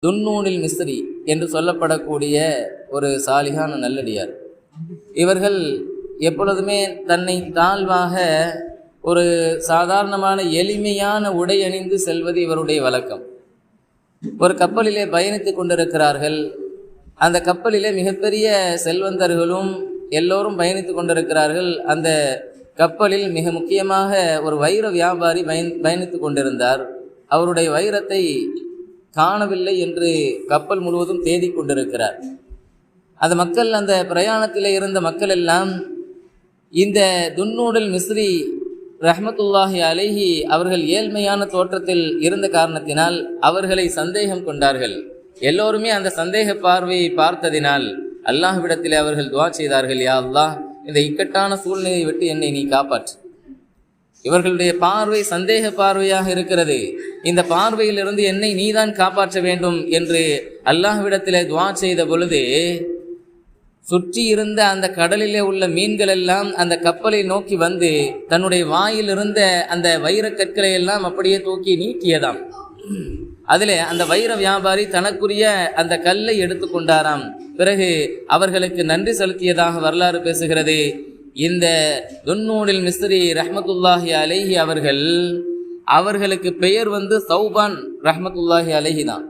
துன்னூனில் மிஸ்ரி என்று சொல்லப்படக்கூடிய ஒரு சாலிகான நல்லடியார். இவர்கள் எப்பொழுதுமே தன்னை தாழ்வாக ஒரு சாதாரணமான எளிமையான உடை அணிந்து செல்வது இவருடைய வழக்கம். ஒரு கப்பலிலே பயணித்து கொண்டிருக்கிறார்கள். அந்த கப்பலிலே மிகப்பெரிய செல்வந்தர்களும் எல்லோரும் பயணித்து கொண்டிருக்கிறார்கள். அந்த கப்பலில் மிக முக்கியமாக ஒரு வைர வியாபாரி பயணித்து கொண்டிருந்தார். அவருடைய வைரத்தை காணவில்லை என்று கப்பல் முழுவதும் தேடிக் கொண்டிருக்கிறார். அந்த மக்கள், அந்த பிரயாணத்தில் இருந்த மக்கள் எல்லாம் இந்த துன்னூனில் மிஸ்ரி ரஹ்மத்துல்லாஹி அலைஹி அவர்கள் ஏழ்மையான தோற்றத்தில் இருந்த காரணத்தினால் அவர்களை சந்தேகம் கொண்டார்கள். எல்லோருமே அந்த சந்தேக பார்வையை பார்த்ததினால் அல்லாஹ்விடத்தில் அவர்கள் துஆ செய்தார்கள், யா அல்லாஹ், இந்த இக்கட்டான சூழ்நிலையை விட்டு என்னை நீ காப்பாற்று. இவர்களுடைய பார்வை சந்தேக பார்வையாக இருக்கிறது. இந்த பார்வையிலிருந்து என்னை நீதான் காப்பாற்ற வேண்டும் என்று அல்லாஹ்விடத்திலே துஆ செய்த பொழுது சுற்றி இருந்த அந்த கடலிலே உள்ள மீன்கள் எல்லாம் அந்த கப்பலை நோக்கி வந்து தன்னுடைய வாயில் இருந்த அந்த வைரக்கற்களை எல்லாம் அப்படியே தூக்கி நீக்கியதாம். அதிலே அந்த வைர வியாபாரி தனக்குரிய அந்த கல்லை எடுத்துக்கொண்டாராம். பிறகு அவர்களுக்கு நன்றி செலுத்தியதாக வரலாறு பேசுகிறது. இந்த துன்னூனில் மிஸ்ரி ரஹ்மத்துல்லாஹி அலைஹி அவர்களுக்கு பெயர் சௌபான் ரஹ்மத்துல்லாஹி அலைஹி தான்.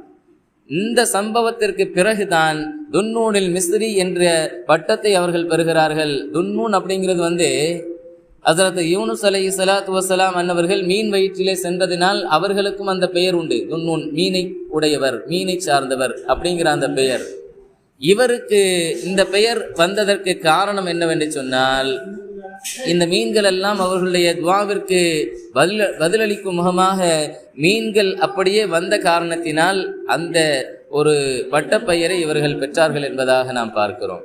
இந்த சம்பவத்திற்கு பிறகுதான் துன்னூனில் மிஸ்ரி என்ற பட்டத்தை அவர்கள் பெறுகிறார்கள். துன்னூன் அப்படிங்கிறது ஹஸரத் யூனுஸ் அலைஹிஸ்ஸலாத்து வஸ்ஸலாம் அன்னவர்கள் மீன் வயிற்றிலே சென்றதினால் அவர்களுக்கும் அந்த பெயர் உண்டு. துன்னூன், மீனை உடையவர், மீனை சார்ந்தவர் அப்படிங்கிற அந்த பெயர். இவருக்கு இந்த பெயர் வந்ததற்கு காரணம் என்னவென்று சொன்னால், இந்த மீன்கள் எல்லாம் அவர்களுடைய துஆவிற்கு பதிலளிக்கும் முகமாக மீன்கள் அப்படியே வந்த காரணத்தினால் அந்த ஒரு பட்டப்பெயரை இவர்கள் பெற்றார்கள் என்பதாக நாம் பார்க்கிறோம்.